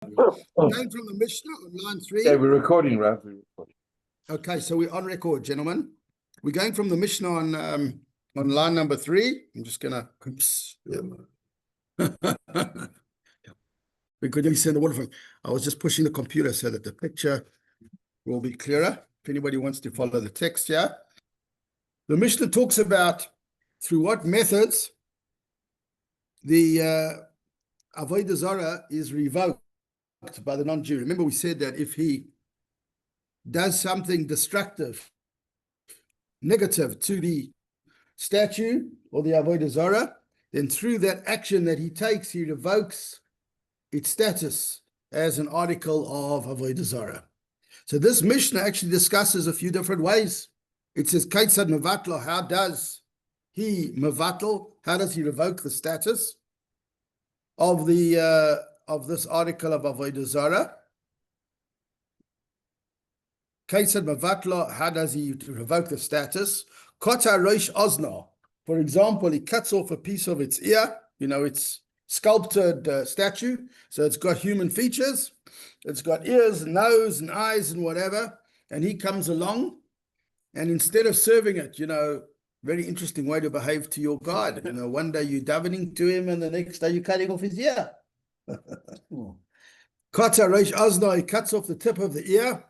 Going from the Mishnah on line 3. Yeah, we're recording, Rav. We're recording. Okay, so we're on record, gentlemen. We're going from the Mishnah on line number 3. I'm just gonna. Oops. We could only send the water from. I was just pushing the computer so that the picture will be clearer. If anybody wants to follow the text here, the Mishnah talks about through what methods the Avodah Zarah is revoked by the non-Jew. Remember, we said that if he does something destructive, negative to the statue or the Avodah Zarah, then through that action that he takes, he revokes its status as an article of Avodah Zarah. So this Mishnah actually discusses a few different ways. It says, Kaitzad mevatlo, how does he mevatl, how does he revoke the status of the of this article of Avodah Zarah? Kaitzad mevatlo, how does he revoke the status? Kota roish ozna, for example, he cuts off a piece of its ear. You know, it's sculpted statue, so it's got human features, it's got ears and nose and eyes and whatever, and he comes along, and instead of serving it, you know, very interesting way to behave to your God. You know, one day you're davening to him, and the next day you're cutting off his ear. Kata reish azna, he cuts off the tip of the ear.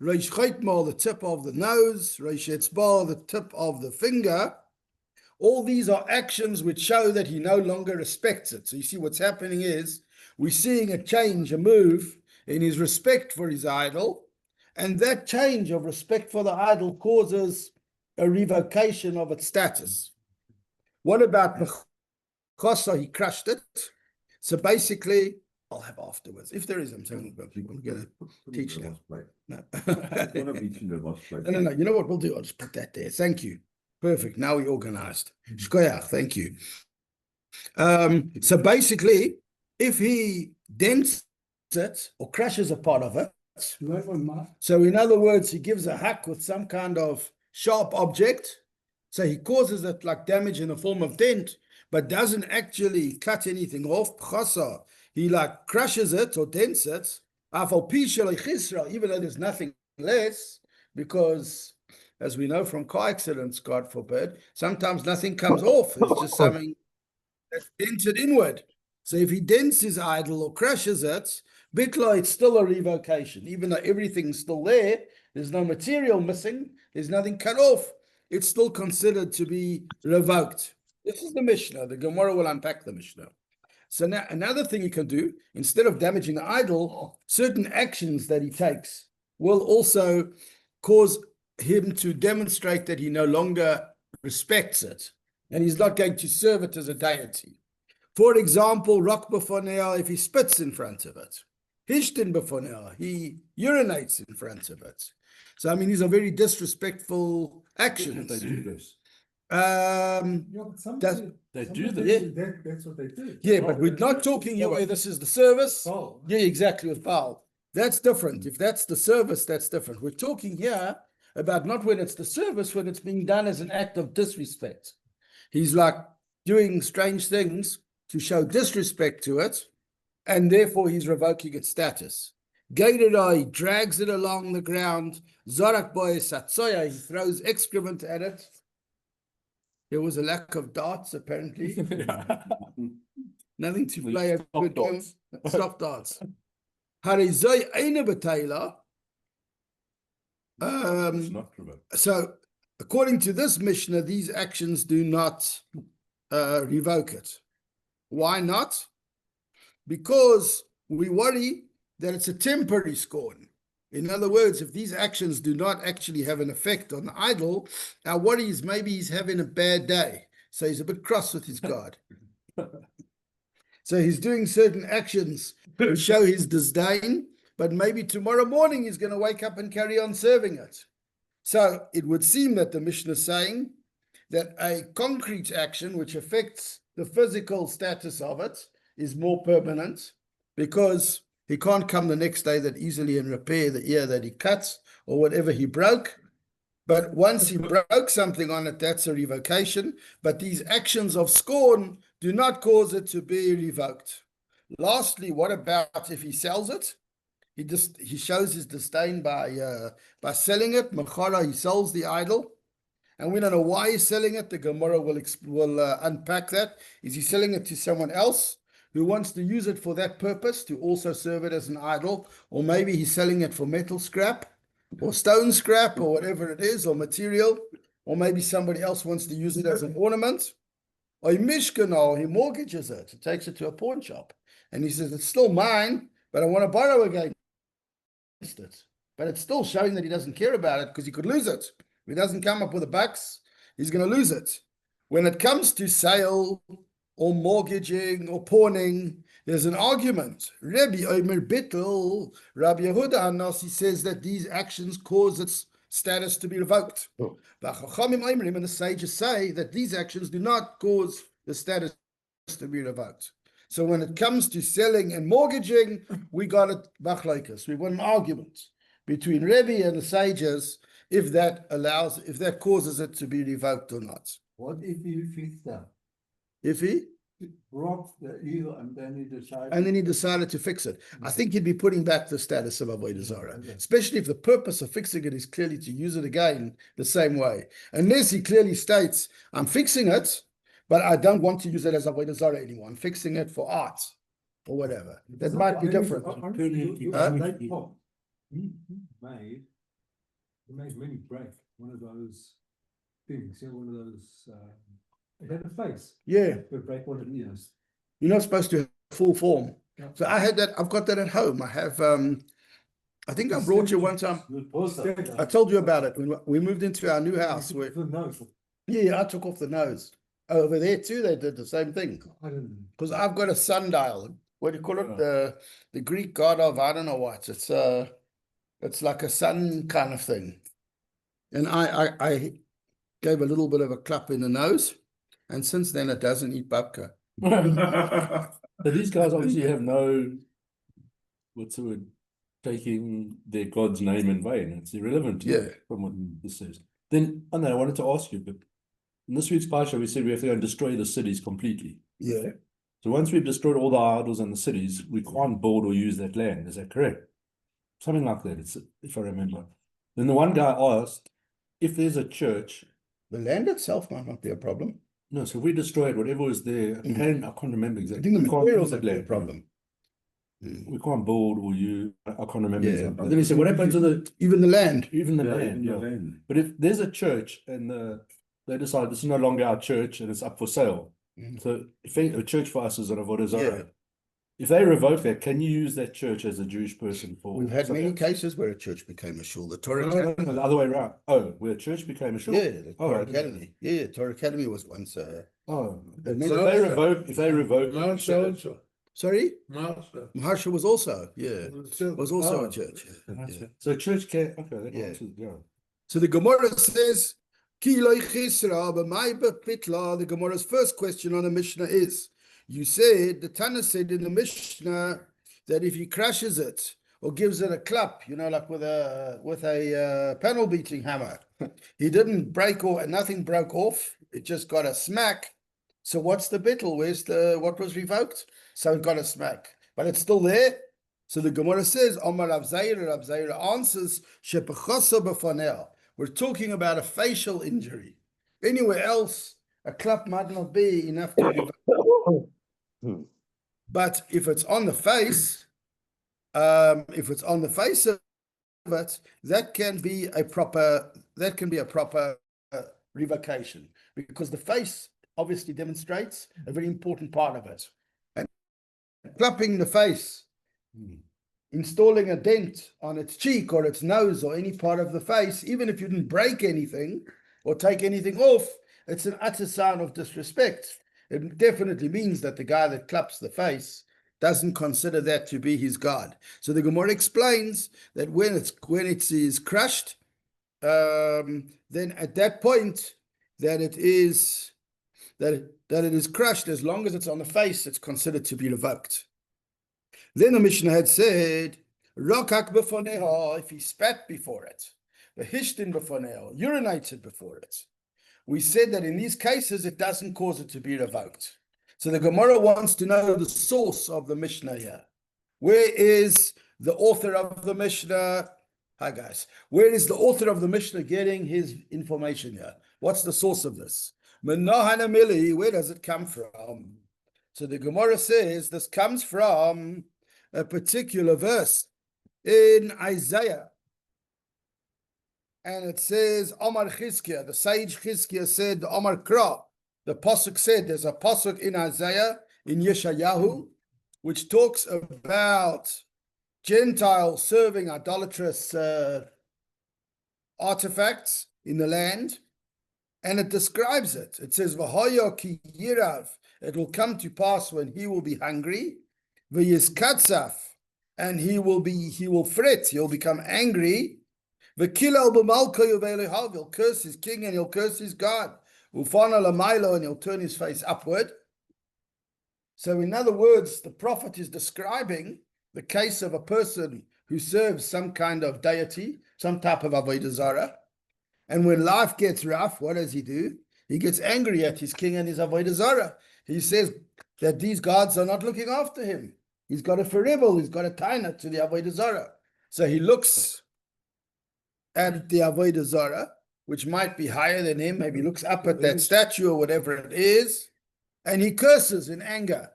Reish chaytmal, the tip of the nose. Reish etzbal, the tip of the finger. All these are actions which show that he no longer respects it. So you see what's happening is we're seeing a change, a move in his respect for his idol. And that change of respect for the idol causes a revocation of its status. What about Mechasa? He crushed it. So basically, I'll have afterwards. If there is, I'm saying, we're going to teach now. No. No. You know what we'll do? I'll just put that there. Thank you. Perfect. Now we organized. Shkoyach, thank you. So basically, if he dents it or crushes a part of it, so in other words, he gives a hack with some kind of sharp object, so he causes it like damage in the form of dent, but doesn't actually cut anything off. He like crushes it or dents it, even though there's nothing less, because as we know from car accidents, God forbid, sometimes nothing comes off. It's just something that's dented inward. So if he dents his idol or crushes it, bitla, it's still a revocation. Even though everything's still there, there's no material missing, there's nothing cut off, it's still considered to be revoked. This is the Mishnah. The Gemora will unpack the Mishnah. So now another thing he can do, instead of damaging the idol, certain actions that he takes will also cause him to demonstrate that he no longer respects it, and he's not going to serve it as a deity. For example, Rak b'fonea, if he spits in front of it. Hishtin b'fonea, he urinates in front of it. So, I mean, these are very disrespectful actions. They do this. They do this. Yeah. That's what they do. Yeah, but we're not talking here where this is the service. Oh. Yeah, exactly, with Baal. That's different. If that's the service, that's different. We're talking here about not when it's the service, when it's being done as an act of disrespect. He's like doing strange things to show disrespect to it, and therefore he's revoking its status. Gaidera, he drags it along the ground. Zarak boy satsoya, he throws excrement at it. There was a lack of darts, apparently. Nothing to play a good game. Soft darts. Harizoi eine betailer. So, according to this Mishnah, these actions do not revoke it. Why not? Because we worry that it's a temporary scorn. In other words, if these actions do not actually have an effect on the idol, our worry is maybe he's having a bad day. So he's a bit cross with his God. So he's doing certain actions to show his disdain, but maybe tomorrow morning he's going to wake up and carry on serving it. So it would seem that the Mishnah is saying that a concrete action which affects the physical status of it is more permanent, because he can't come the next day that easily and repair the ear that he cuts or whatever he broke. But once he broke something on it, that's a revocation. But these actions of scorn do not cause it to be revoked. Lastly, what about if he sells it? He shows his disdain by selling it. Mechara, he sells the idol. And we don't know why he's selling it. The Gemora will unpack that. Is he selling it to someone else who wants to use it for that purpose, to also serve it as an idol? Or maybe he's selling it for metal scrap or stone scrap or whatever it is, or material. Or maybe somebody else wants to use it as an ornament. Or he mishkan, he mortgages it. He takes it to a pawn shop. And he says, it's still mine, but I want to borrow against it. But it's still showing that he doesn't care about it because he could lose it. If he doesn't come up with the bucks, he's going to lose it. When it comes to sale or mortgaging or pawning, there's an argument. Rabbi Omer Bittel, Rabbi Yehuda Hanasi says that these actions cause its status to be revoked. Oh. The Chachamim Omerim and the sages say that these actions do not cause the status to be revoked. So when it comes to selling and mortgaging, we got it machlokes. We want an argument between Rebbe and the sages if that causes it to be revoked or not. What if he fixed that? If he Broke the eel and then he decided to fix it, I think he'd be putting back the status of Avodah Zarah, Okay. especially if the purpose of fixing it is clearly to use it again the same way. Unless he clearly states, I'm fixing it, but I don't want to use it as Avodah Zarah anymore. I'm fixing it for art or whatever. That might be different. He made many break one of those things, one of those, it had a face. Yeah, But break one of the ears. you're not supposed to have full form. Yeah. So I had that. I've got that at home. I have. I think I brought you one time. I told you about it when we moved into our new house. Where, The nose. yeah, I took off the nose. Over there too, they did the same thing. I don't know. Because I've got a sundial. What do you call it? The Greek god of I don't know what. It's like a sun kind of thing. And I gave a little bit of a clap in the nose, and since then it doesn't eat babka. So these guys obviously have no, what's the word, taking their God's name in vain. It's irrelevant to Yeah. from what this says. Then, I know, I wanted to ask you, but in this week's Bacher, we said we have to go and destroy the cities completely. Yeah. So once we've destroyed all the idols and the cities, we can't build or use that land. Is that correct? Something like that, it's, if I remember. Then the one guy asked, if there's a church, The land itself might not be a problem. no, so if we destroyed whatever was there, Mhm. I can't remember I exactly. think the We can't materials use might that be a land. problem. Mm. We can't build or use, I can't remember Yeah. exactly. But then he said, what happens to the, Even the land. even the land? Yeah. But if there's a church and they decide this is no longer our church and it's up for sale. Mhm. So if a church for us is an avodah zarah, Yeah. if they revoke that, can you use that church as a Jewish person for? We've had something many else? cases where a church became a shul. The Torah No, no, Academy. no, the other way around. Oh, where a church became a shul? Yeah, the Oh, Torah I didn't- Academy. Yeah, Torah Academy was once. Oh, The so if they revoke, Sorry, Master. Maharsha was also. Yeah, was also Oh, a church. Yeah. so church can, okay, that Yeah. answers, yeah. So the Gemara says, "Ki lo chisra b'may b'pitla." The Gemara's first question on the Mishnah is, you said, the Tana said in the Mishnah that if he crashes it or gives it a clap, like with a panel beating hammer, he didn't break or nothing broke off. It just got a smack. So what's the bittul? What was revoked? So it got a smack, but it's still there. So the Gemara says, Omar Rav Zaira answers, Shepachasa b'fanel. We're talking about a facial injury. Anywhere else, a clap might not be enough to revoke. But if it's on the face, of it, that can be a proper revocation, because the face obviously demonstrates a very important part of it. And clapping the face, installing a dent on its cheek or its nose or any part of the face, even if you didn't break anything or take anything off, it's an utter sign of disrespect. It definitely means that the guy that claps the face doesn't consider that to be his God. So the Gemara explains that when it is crushed, then at that point that it is crushed, as long as it's on the face, it's considered to be revoked. Then the Mishnah had said, Rokak b'foneha, if he spat before it, v'hishtin b'foneha, urinated before it. We said that in these cases, it doesn't cause it to be revoked. So the Gemara wants to know the source of the Mishnah here. Where is the author of the Mishnah? Hi guys. Where is the author of the Mishnah getting his information here? What's the source of this? Menahana Mili, where does it come from? So the Gemara says this comes from a particular verse in Isaiah. And it says, Omar Chizkiah, the sage Chizkiah said, Omar Kra, the Pasuk said, there's a Pasuk in Isaiah, in Yeshayahu, which talks about Gentiles serving idolatrous artifacts in the land. And it describes it. It says, V'hoyo ki yirav, it will come to pass when he will be hungry, v'yizkatzaf, and he will fret, he'll become angry, v'kilal b'malko yuvelehav, he'll curse his king and he'll curse his God, ufana l'maylo, and he'll turn his face upward. So in other words, the prophet is describing the case of a person who serves some kind of deity, some type of avodah zarah. And when life gets rough, what does he do? He gets angry at his king and his avodah zarah. He says that these gods are not looking after him. He's got a forever, he's got a taina to the avodah zarah. So he looks at the avodah zarah, which might be higher than him. Maybe looks up at that statue or whatever it is, and he curses in anger.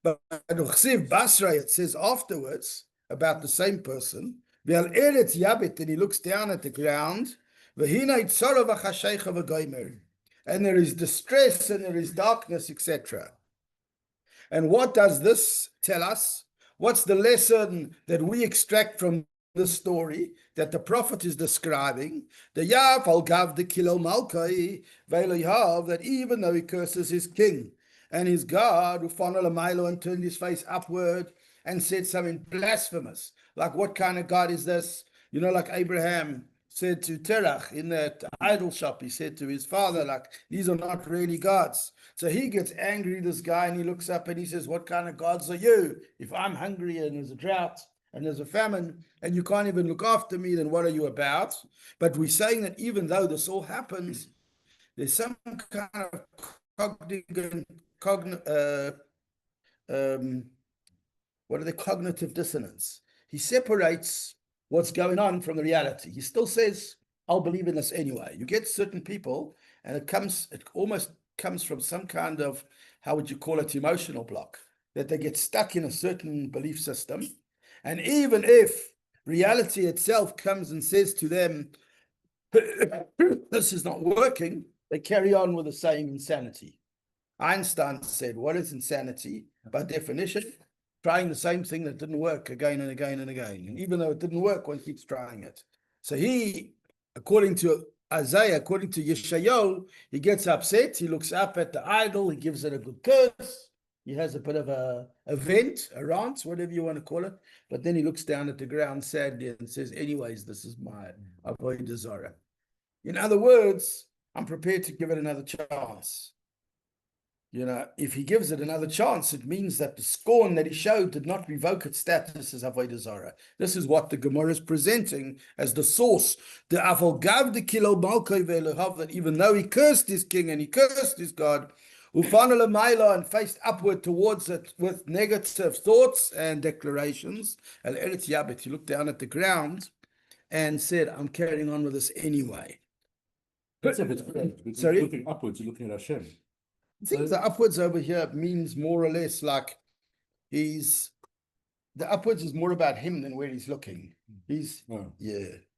But in Bacher, it says afterwards about the same person, and he looks down at the ground, and there is distress and there is darkness, etc. And what does this tell us? What's the lesson that we extract from this story that the prophet is describing? The Yav al Gav the Kilo Malkai Velayav, that even though he curses his king and his God, who funneled a milo and turned his face upward and said something blasphemous, like what kind of God is this? You know, like Abraham said to Terach in that idol shop, he said to his father, like, these are not really gods. So he gets angry, this guy, and he looks up and he says, what kind of gods are you? If I'm hungry and there's a drought and there's a famine and you can't even look after me, then what are you about? But we're saying that even though this all happens, there's some kind of cognitive dissonance. He separates what's going on from the reality. He still says, I'll believe in this anyway. You get certain people, and it almost comes from some kind of, how would you call it, emotional block, that they get stuck in a certain belief system. And even if reality itself comes and says to them, this is not working, they carry on with the same insanity. Einstein said, what is insanity? By definition, trying the same thing that didn't work again and again and again. And even though it didn't work, one keeps trying it. So he, according to Isaiah, according to Yeshayahu, he gets upset. He looks up at the idol. He gives it a good curse. He has a bit of a vent, a rant, whatever you want to call it. But then he looks down at the ground sadly and says, anyways, this is my avodah zarah. In other words, I'm prepared to give it another chance. You know, if he gives it another chance, it means that the scorn that he showed did not revoke its status as avodah zarah. This is what the Gemara is presenting as the source. The aval gav the kilo malkoi ve'elehav, that even though he cursed his king and he cursed his God, ufanel amayla, and faced upward towards it with negative thoughts and declarations, al eretz yabet, he looked down at the ground and said, I'm carrying on with this anyway. Sorry? Looking upwards, you're looking at Hashem. I think the upwards over here means more or less like the upwards is more about him than where he's looking. He's,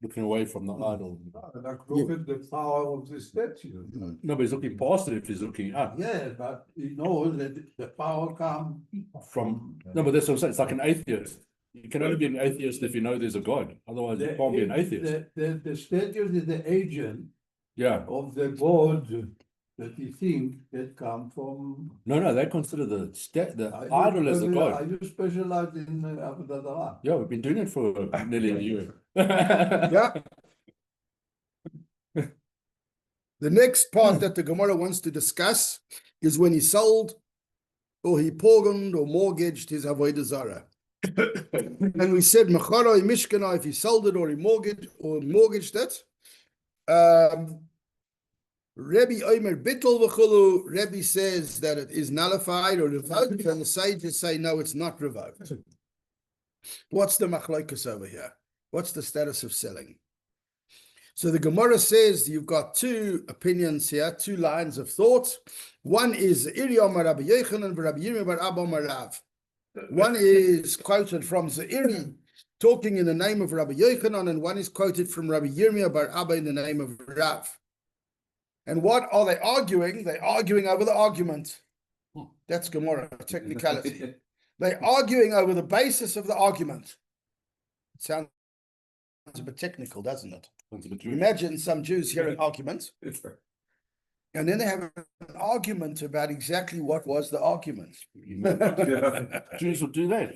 looking away from the idol. Like look at the power of the statue. No, but he's looking past it if he's looking up. Yeah, but you know that the power comes from. No, but that's what I'm saying. It's like an atheist. You can only be an atheist if you know there's a God. Otherwise, you can't be an atheist. The statue is the agent of the God that you think that come from. No, they consider the idol as a god. Are you specialized in avodah zarah? Yeah, we've been doing it for nearly a year. Yeah. The next part that the Gemara wants to discuss is when he sold or he pawned or mortgaged his avodah zarah. And we said mechara mishkana, if he sold it or he mortgaged it. Rebbe Omer Bittel v'chulu. Rebbe says that it is nullified or revoked, and the sages say no, it's not revoked. What's the machlokes over here? What's the status of selling? So the Gemora says you've got two opinions here, two lines of thought. One is Iri Omar Rabbi Yochanan and Rabbi Yirmiyah bar Abba Omar Rav. One is quoted from Zeiri, talking in the name of Rabbi Yochanan, and one is quoted from Rabbi Yirmiyah bar Abba in the name of Rav. And what are they arguing? They're arguing over the argument. That's Gemora, technicality. They're arguing over the basis of the argument. It sounds a bit technical, doesn't it? Imagine some Jews hearing arguments, and then they have an argument about exactly what was the argument. Jews will do that.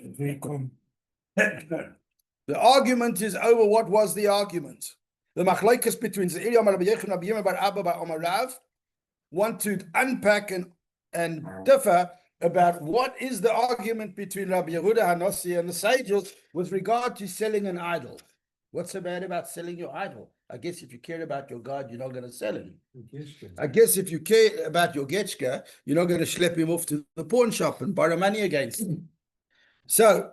The argument is over what was the argument. The machlokes between Zeiri Amar Rabbi Yochanan and Rabbi Yirmiyah bar Abba bar Omar Rav want to unpack and differ about what is the argument between Rabbi Yehuda Hanossi and the sages with regard to selling an idol. What's so bad about selling your idol? I guess if you care about your God, you're not going to sell him. I guess if you care about your getchka, you're not going to schlep him off to the pawn shop and borrow money against him. So,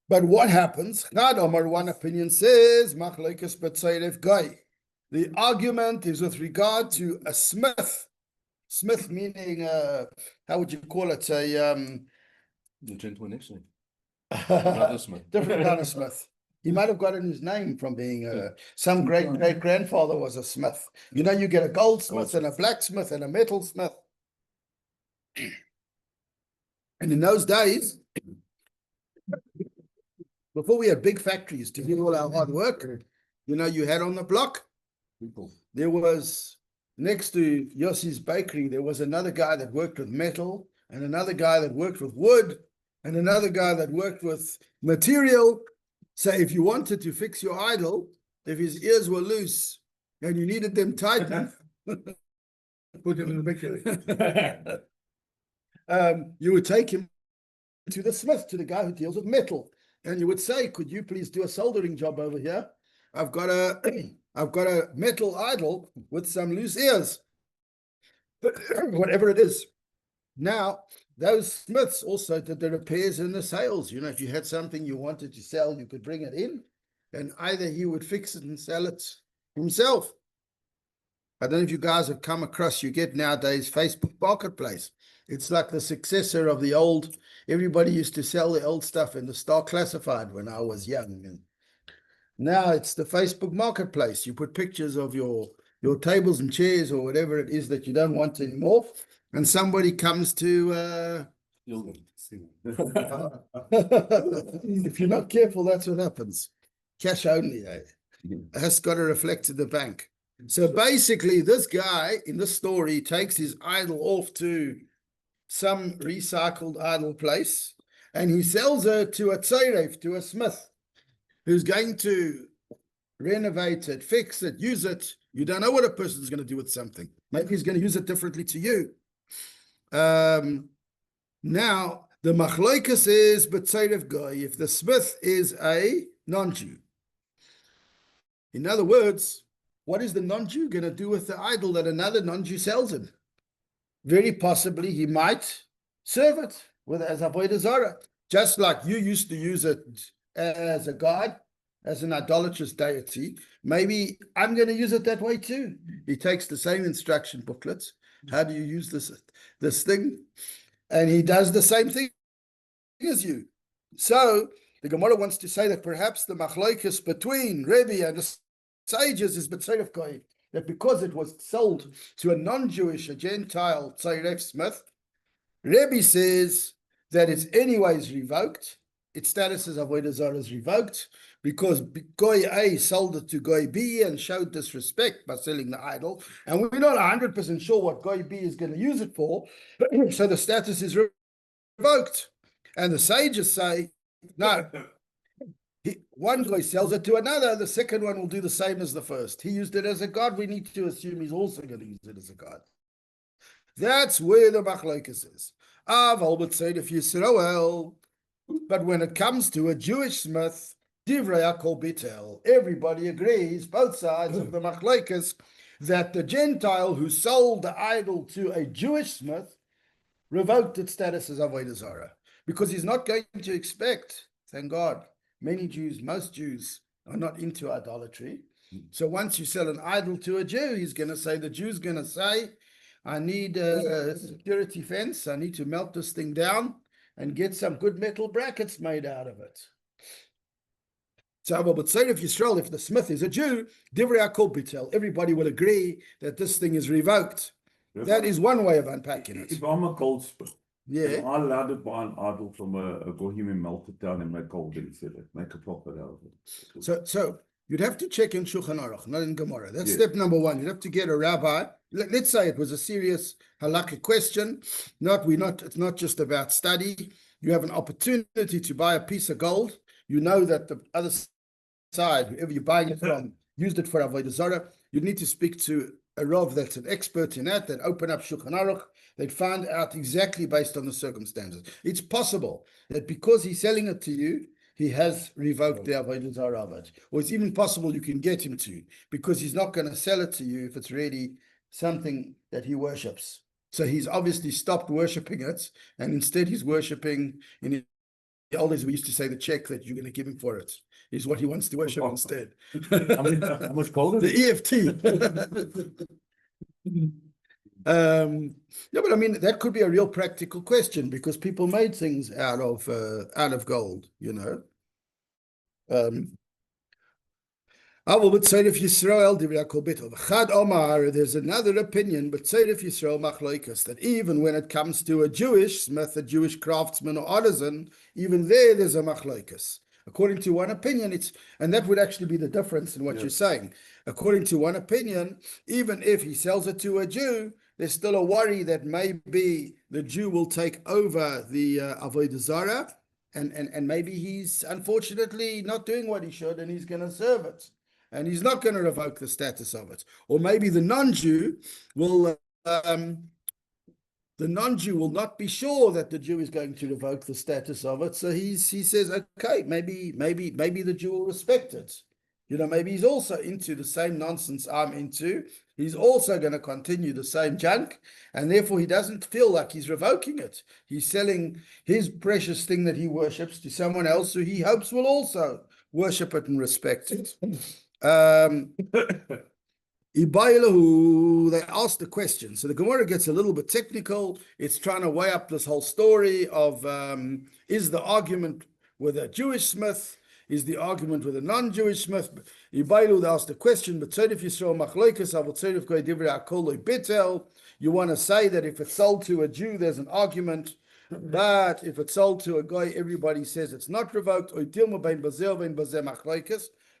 but what happens? Chad Omar, one opinion says, machlokes b'tzeirev goy. The argument is with regard to a smith. Smith meaning, how would you call it? The gentleman next to him. Another Smith. Different kind of smith. He might have gotten his name from being some great grandfather was a smith. You know, you get a goldsmith and a blacksmith and a metalsmith. And in those days, before we had big factories to do all our hard work, you know, you had on the block, there was, next to Yossi's bakery, there was another guy that worked with metal, and another guy that worked with wood, and another guy that worked with material. So if you wanted to fix your idol, if his ears were loose and you needed them tightened, put him in the bakery. You would take him to the smith, to the guy who deals with metal. And you would say, could you please do a soldering job over here? I've got a metal idol with some loose ears, whatever it is. Now, those smiths also did the repairs and the sales. You know, if you had something you wanted to sell, you could bring it in, and either he would fix it and sell it himself. I don't know if you guys have come across, you get nowadays Facebook Marketplace. It's like the successor of the old, everybody used to sell the old stuff in the Star Classified when I was young. And now it's the Facebook Marketplace. You put pictures of your tables and chairs or whatever it is that you don't want anymore, and somebody comes to if you're not careful, that's what happens. Cash only, eh? Has got to reflect to the bank. So basically, this guy in this story takes his idol off to some recycled idol place, and he sells her to a tzeiref, to a smith, who's going to renovate it, fix it, use it. You don't know what a person's going to do with something. Maybe he's going to use it differently to you. Now, the machlokes is b'tzeirev goy, if the smith is a non-Jew. In other words, what is the non-Jew going to do with the idol that another non-Jew sells him? Very possibly he might serve it with as avodah zarah, just like you used to use it as a god, as an idolatrous deity. Maybe I'm going to use it that way too. He takes the same instruction booklets. How do you use this thing? And he does the same thing as you. So the Gemara wants to say that perhaps the machlokes between Rebbe and the sages is b'tzeirev goy, that because it was sold to a non-Jewish, a Gentile tzeiref smith, Rebbe says that it's anyways revoked. Its status as avodah zarah is revoked because Goy A sold it to Goy B and showed disrespect by selling the idol. And we're not 100% sure what Goy B is going to use it for. So the status is revoked. And the sages say, no, one Goy sells it to another. The second one will do the same as the first. He used it as a god. We need to assume he's also going to use it as a god. That's where the machlokes is. Aval would say if Yisroel. But when it comes to a Jewish smith, divrei hakol bitel, everybody agrees, both sides of the machlokes, that the Gentile who sold the idol to a Jewish smith revoked its status as Avodah Zarah, because he's not going to expect, thank God, many Jews, most Jews are not into idolatry. So once you sell an idol to a Jew, he's going to say, the Jew's going to say, I need a security fence, I need to melt this thing down and get some good metal brackets made out of it. So, but say if Yisrael, if the smith is a Jew, Divrei HaKol Bitel, everybody will agree that this thing is revoked. That is one way of unpacking it. If I'm a goldsmith, Yeah. am I allowed to buy an idol from a goyim and melt it down and make gold instead of make a profit out of it? So you'd have to check in Shulchan Aruch, not in Gemora. That's Yes. step number one. You'd have to get a rabbi. Let's say it was a serious halakhic question. It's not just about study. You have an opportunity to buy a piece of gold. You know that the other side, whoever you're buying it from, used it for Avodah Zarah. You need to speak to a Rav that's an expert in that, that open up Shulchan Aruch. They'd find out exactly based on the circumstances. It's possible that because he's selling it to you, he has revoked the Avodah Zarah of it. Or it's even possible you can get him to, because he's not going to sell it to you if it's really something that he worships. So he's obviously stopped worshipping it, and instead he's worshipping, in the old days we used to say the check that you're going to give him for it is what he wants to worship instead. How much gold is it? The EFT. Yeah, but I mean, that could be a real practical question, because people made things out of gold, you know. But Tzoref Yisrael, Divrei HaKol Bitel. Chad Omar, there's another opinion, but Tzoref Yisrael Machloikas, that even when it comes to a Jewish smith, a Jewish craftsman or artisan, even there's a Machloikas. According to one opinion, and that would actually be the difference in what you're saying. According to one opinion, even if he sells it to a Jew, there's still a worry that maybe the Jew will take over the Avodah Zarah, and maybe he's unfortunately not doing what he should, and he's going to serve it, and he's not going to revoke the status of it. Or maybe the non-Jew will not be sure that the Jew is going to revoke the status of it. So he says, okay, maybe the Jew will respect it. You know, maybe he's also into the same nonsense I'm into. He's also going to continue the same junk, and therefore he doesn't feel like he's revoking it. He's selling his precious thing that he worships to someone else who he hopes will also worship it and respect it. They asked the question. So the Gemora gets a little bit technical. It's trying to weigh up this whole story of is the argument with a Jewish smith, is the argument with a non-Jewish smith. They asked the question, but Tzoref Yisrael Machloikas, Avol Tzoref Goy Divrei HaKol Bitel. You want to say that if it's sold to a Jew, there's an argument, but if it's sold to a guy, everybody says it's not revoked.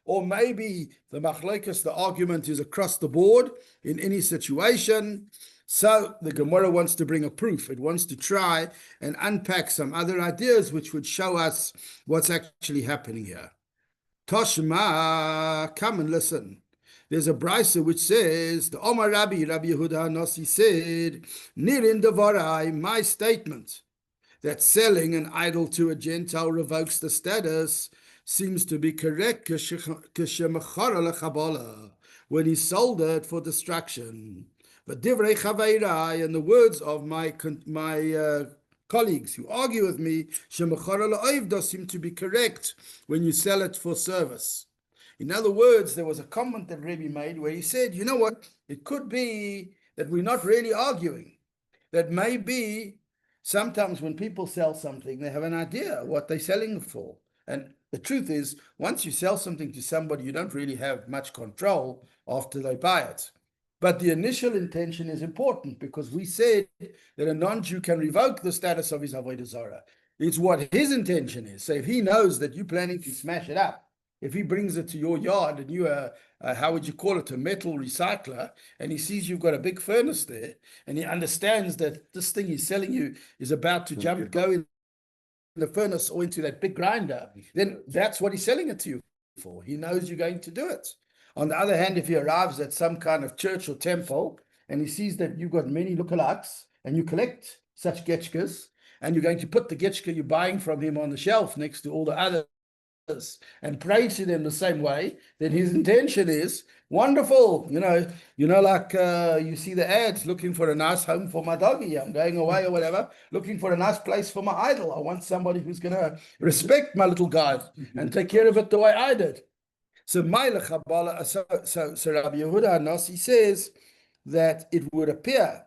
Or maybe the machlokes, the argument is across the board in any situation. So the Gemara wants to bring a proof. It wants to try and unpack some other ideas which would show us what's actually happening here. Toshma, come and listen. There's a brisa which says, the Omar Rabbi Yehuda Nasi said, Nirin Devarai, my statement that selling an idol to a Gentile revokes the status seems to be correct when he sold it for destruction. But divrei chaveirai, in the words of my colleagues who argue with me, does seem to be correct when you sell it for service. In other words, there was a comment that Rebbe made where he said, you know what, it could be that we're not really arguing, that maybe sometimes when people sell something, they have an idea what they're selling it for. And the truth is, once you sell something to somebody, you don't really have much control after they buy it. But the initial intention is important, because we said that a non-Jew can revoke the status of his Avodah Zarah. It's what his intention is. So if he knows that you're planning to smash it up, if he brings it to your yard and you are, how would you call it, a metal recycler, and he sees you've got a big furnace there, and he understands that this thing he's selling you is about to go in the furnace or into that big grinder, then that's what he's selling it to you for. He knows you're going to do it. On the other hand, if he arrives at some kind of church or temple and he sees that you've got many lookalikes and you collect such getchkas, and you're going to put the getchka you're buying from him on the shelf next to all the other and pray to them the same way, then his intention is wonderful. Like you see the ads looking for a nice home for my doggy. I'm going away or whatever, looking for a nice place for my idol. I want somebody who's going to respect my little guy and take care of it the way I did. So Rabbi Yehuda Nasi says that it would appear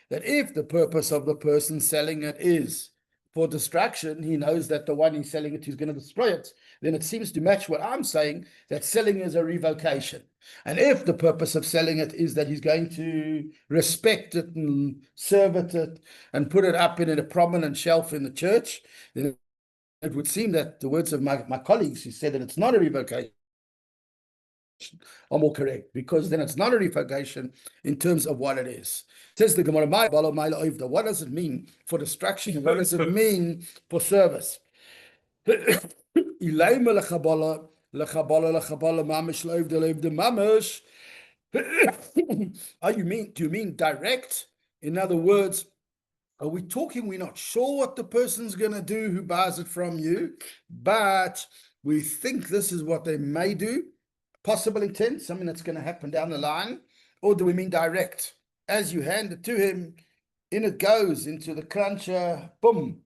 that if the purpose of the person selling it is for distraction, he knows that the one he's selling it to is going to destroy it, then it seems to match what I'm saying, that selling is a revocation. And if the purpose of selling it is that he's going to respect it and serve it and put it up in a prominent shelf in the church, then it would seem that the words of my colleagues who said that it's not a revocation are more correct, because then it's not a revocation in terms of what it is. Says the Gemora, what does it mean for distraction? What does it mean for service? Do you mean direct? In other words, are we talking, we're not sure what the person's going to do who buys it from you, but we think this is what they may do? Possible intent, something that's going to happen down the line? Or do we mean direct? As you hand it to him, in it goes into the cruncher, boom.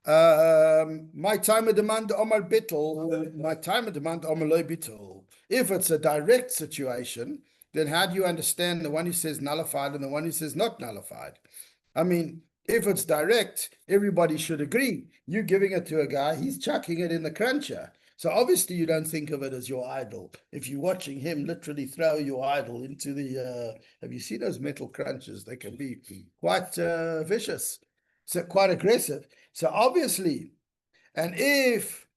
My time of demand Omar Bittel, my time of demand Omar Loy Bittel. If it's a direct situation, then how do you understand the one who says nullified and the one who says not nullified? I mean, if it's direct, everybody should agree. You're giving it to a guy, he's chucking it in the cruncher. So obviously you don't think of it as your idol. If you're watching him literally throw your idol into the, have you seen those metal crunchers? They can be quite vicious, so quite aggressive. So obviously, and if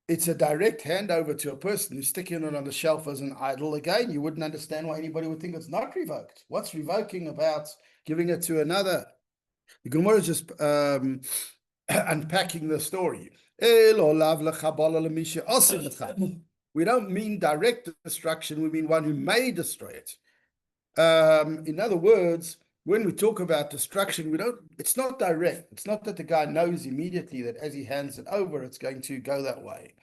it's a direct handover to a person who's sticking it on the shelf as an idol, again, you wouldn't understand why anybody would think it's not revoked. What's revoking about giving it to another? The Gemora is just unpacking the story. We don't mean direct destruction, we mean one who may destroy it. In other words, when we talk about destruction, it's not direct. It's not that the guy knows immediately that as he hands it over, it's going to go that way.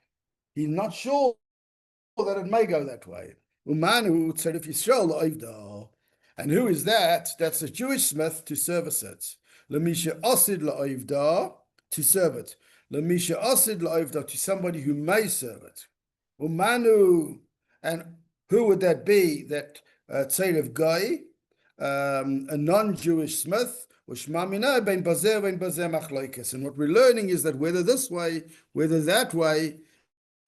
He's not sure that it may go that way. And who is that? That's a Jewish smith to service it. To serve it. To somebody who may serve it. And who would that be? That tzeirev of guy, a non-Jewish smith. And what we're learning is that whether this way, whether that way,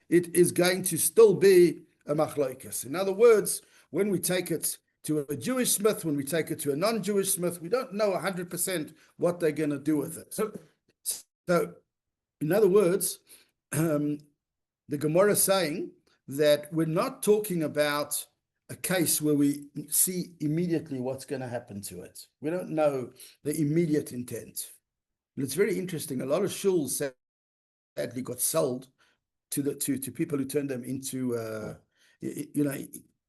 it is going to still be a machlokes. In other words, when we take it to a Jewish smith, when we take it to a non-Jewish smith, we don't know 100% what they're going to do with it. So, in other words, the Gemora is saying that we're not talking about a case where we see immediately what's going to happen to it. We don't know the immediate intent. And it's very interesting. A lot of shuls sadly got sold to people who turned them into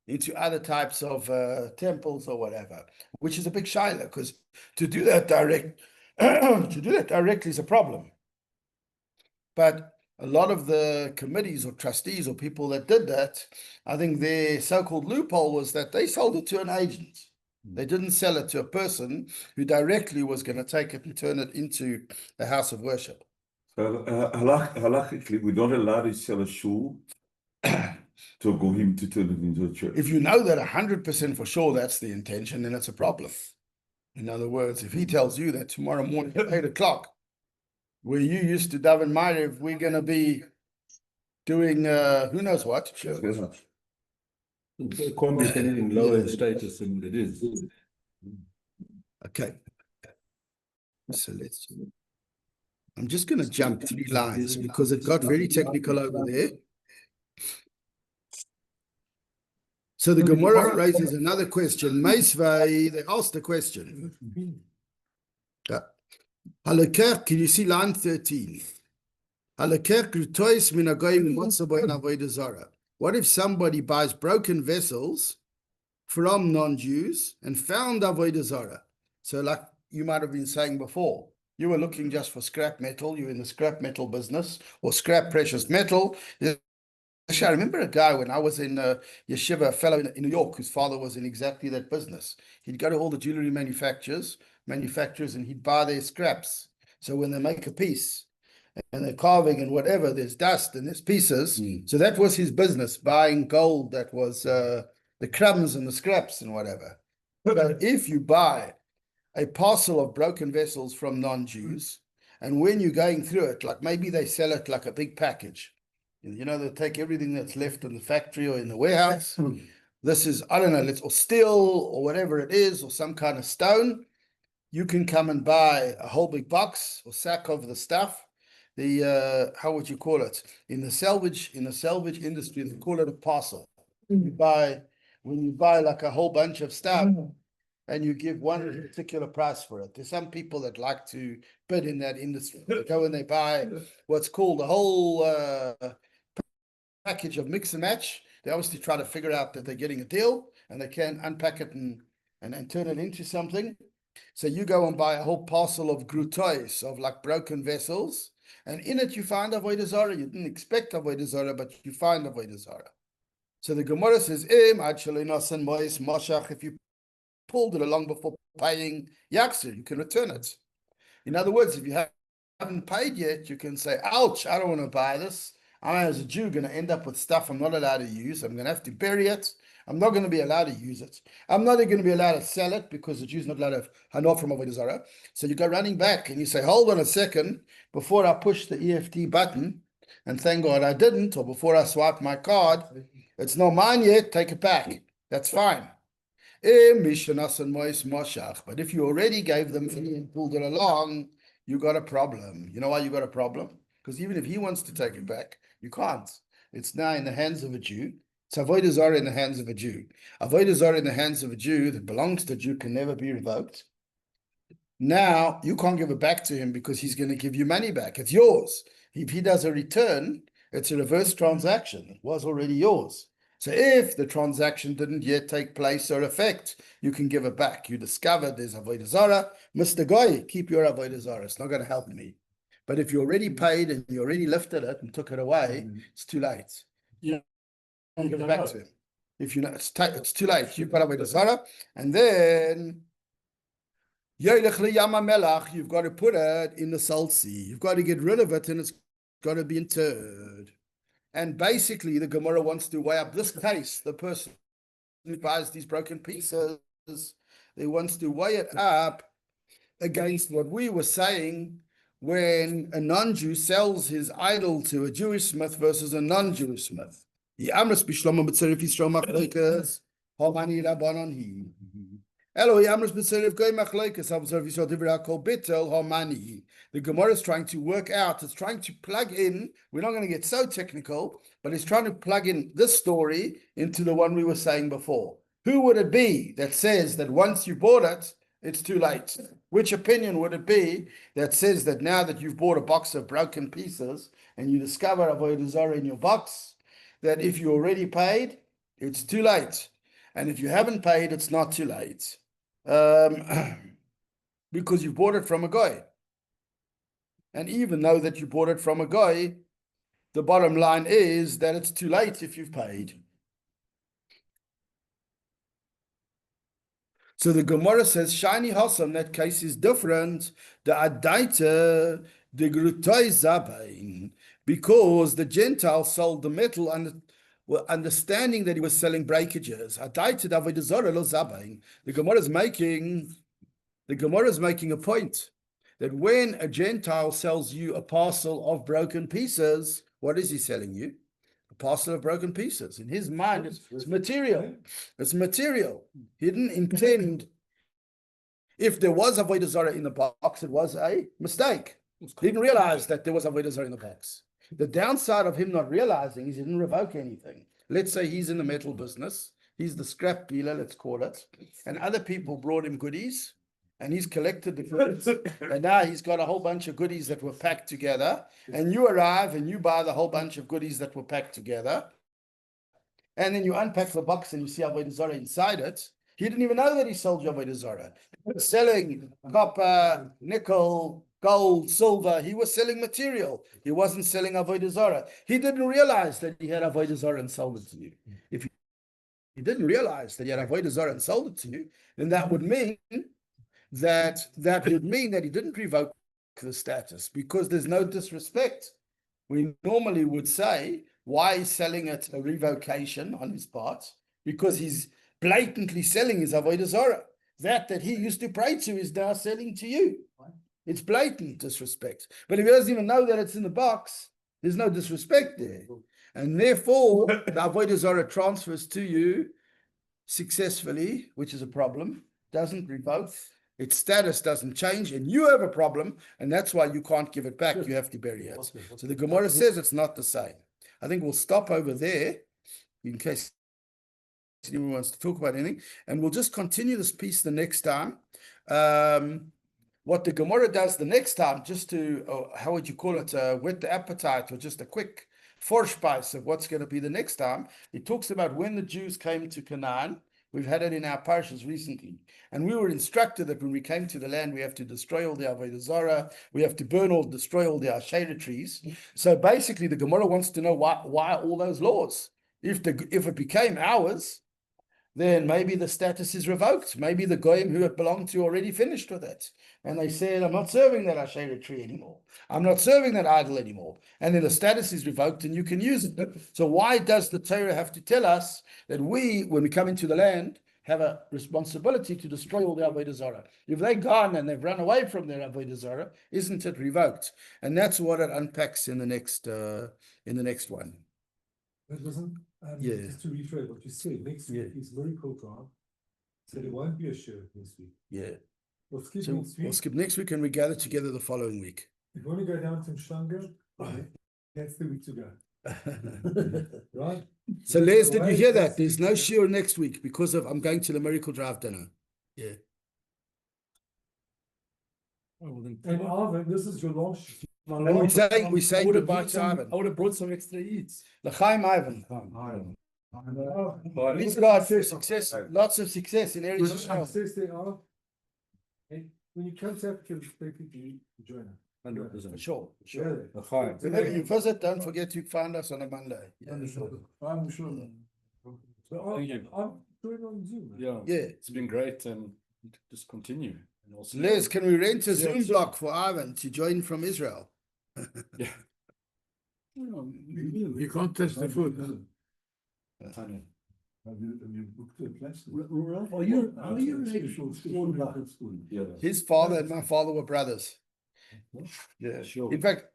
into other types of temples or whatever, which is a big shaila, because to do that directly is a problem. But a lot of the committees or trustees or people that did that, I think their so-called loophole was that they sold it to an agent. They didn't sell it to a person who directly was going to take it and turn it into a house of worship. So, halachically, we're not allowed to sell a shul to go him to turn it into a church. If you know that 100% for sure that's the intention, then it's a problem. In other words, if he tells you that tomorrow morning at 8 o'clock, where you used to daven Ma'ariv, we're going to be doing who knows what. Sure. It can't be anything lower in status than what it is. Okay. So I'm just going to jump 3 lines because it got very technical over there. So the Gemora raises another question. Meisvei, they asked the question. Halakir, can you see line 13? What if somebody buys broken vessels from non-Jews and found avodah zarah? So like you might have been saying before, You were looking just for scrap metal. You're in the scrap metal business or scrap precious metal. Actually, I remember a guy when I was in yeshiva, a fellow in New York, whose father was in exactly that business. He'd go to all the jewelry manufacturers, and he'd buy their scraps. So when they make a piece and they're carving and whatever, there's dust and there's pieces. So that was his business, buying gold that was the crumbs and the scraps and whatever. But if you buy a parcel of broken vessels from non-Jews, and when you're going through it, like maybe they sell it like a big package. You know, they take everything that's left in the factory or in the warehouse. This is, I don't know, or steel or whatever it is, or some kind of stone. You can come and buy a whole big box or sack of the stuff. How would you call it? In the salvage industry, they call it a parcel. When you buy like a whole bunch of stuff, and you give one particular price for it. There's some people that like to bid in that industry. They go and they buy what's called a whole package of mix and match. They obviously try to figure out that they're getting a deal, and they can unpack it and turn it into something. So you go and buy a whole parcel of grutois, of like broken vessels, and in it you find avodah zarah. You didn't expect avodah zarah, but you find avodah zarah. So the Gemora says, if you pulled it along before paying Yaksir, you can return it. In other words, if you haven't paid yet, you can say, ouch, I don't want to buy this. I'm, as a Jew, going to end up with stuff I'm not allowed to use. I'm going to have to bury it. I'm not going to be allowed to use it. I'm not going to be allowed to sell it because the Jew's not allowed to have hanor from avodah zarah. So you go running back and you say, hold on a second, before I push the EFT button, and thank God I didn't, or before I swipe my card, it's not mine yet, take it back. That's fine. But if you already gave them and pulled it along, you got a problem. You know why you got a problem? Because even if he wants to take it back, you can't. It's now in the hands of a Jew. It's avodah zarah in the hands of a Jew. Avodah zarah in the hands of a Jew that belongs to a Jew can never be revoked. Now, you can't give it back to him because he's going to give you money back. It's yours. If he does a return, it's a reverse transaction. It was already yours. So if the transaction didn't yet take place or effect, you can give it back. You discovered there's avodah zarah. Mr. Goy, keep your avodah zarah. It's not going to help me. But if you already paid and you already lifted it and took it away, it's too late. Yeah. You give it back to him. If you know, it's too late. You've got avodah zarah, and then you've got to put it in the salt sea. You've got to get rid of it, and it's got to be interred. And basically, the Gemara wants to weigh up this case. The person who buys these broken pieces, they wants to weigh it up against what we were saying when a non-Jew sells his idol to a Jewish smith versus a non-Jewish smith. The Gemara is trying to work out, it's trying to plug in, we're not going to get so technical, but it's trying to plug in this story into the one we were saying before. Who would it be that says that once you bought it, it's too late? Which opinion would it be that says that now that you've bought a box of broken pieces and you discover avodah zarah in your box, that if you already paid, it's too late? And if you haven't paid, it's not too late. Because you bought it from a guy. And even though that you bought it from a guy, the bottom line is that it's too late if you've paid. So the Gemara says, Shiny Hossam, that case is different. The Adaita, the Grutoi Zabain, because the Gentile sold the metal and understanding that he was selling breakages. Adaita Avodah Zarah lo Zabain. The Gemara is making a point that when a Gentile sells you a parcel of broken pieces, what is he selling you? A parcel of broken pieces. In his mind, it's material. It's material. He didn't intend, if there was avodah zarah in the box, it was a mistake. He didn't realize that there was avodah zarah in the box. The downside of him not realizing is he didn't revoke anything. Let's say he's in the metal business. He's the scrap dealer, let's call it. And other people brought him goodies. And he's collected the goods, and now he's got a whole bunch of goodies that were packed together, and you arrive and you buy the whole bunch of goodies that were packed together, and then you unpack the box and you see avodah zarah inside it. He didn't even know that he sold you avodah zarah. He was selling copper, nickel, gold, silver. He was selling material. He wasn't selling avodah zarah. He didn't realize that he had avodah zarah and sold it to you. If he didn't realize that he had avodah zarah and sold it to you, then that would mean that he didn't revoke the status, because there's no disrespect. We normally would say, why is selling it a revocation on his part? Because he's blatantly selling his avodah zarah. That he used to pray to is now selling to you. It's blatant disrespect. But if he doesn't even know that it's in the box, there's no disrespect there. And therefore, the avodah zarah transfers to you successfully, which is a problem, doesn't revoke. Its status doesn't change, and you have a problem, and that's why you can't give it back. You have to bury it. So the Gemora says it's not the same. I think we'll stop over there in case anyone wants to talk about anything, and we'll just continue this piece the next time. What the Gemora does the next time, just to, how would you call it, whet the appetite, or just a quick Vorspeise of what's going to be the next time. It talks about when the Jews came to Canaan. We've had it in our parashas recently. And we were instructed that when we came to the land, we have to destroy all the avodah zarah, we have to destroy all the Asherah trees. So basically, the Gemara wants to know why all those laws. If it became ours, then maybe the status is revoked. Maybe the goyim who it belonged to already finished with it. And they said, I'm not serving that Asherah tree anymore. I'm not serving that idol anymore. And then the status is revoked and you can use it. So why does the Torah have to tell us that we, when we come into the land, have a responsibility to destroy all the avodah zarah? If they're gone and they've run away from their avodah zarah, isn't it revoked? And that's what it unpacks in the next one. That wasn't, Yeah. just to rephrase what you said, next week is miracle time. So there won't be a shiur next week. Yeah. We'll skip So next week. we'll skip next week and we gather together the following week. If you want to go down to Mshlanga, that's the week to go. Right? So Les, did you hear that? There's no shiur next week because I'm going to the Miracle Drive dinner. Yeah. Oh, well then, And Ivan, this is your last. And we're saying goodbye to Ivan. I would have brought some extra eats. L'chaim Ivan. Please God for success, lots of success in Eretz Yisrael. Success there are. And when you come to Africa, expect you to join us. 100%. For sure. Really? L'chaim. Whenever you visit, don't forget to find us on a Monday. Yeah. I'm sure. So Thank you. I'm doing on Zoom. Yeah. Yeah. It's been great, and just continue. And also, Les, can we rent a Zoom block for Ivan to join from Israel? yeah. You can't touch the food. Tanya. Have you booked a place? Are you His father and my father were brothers. Yeah. Sure. In fact,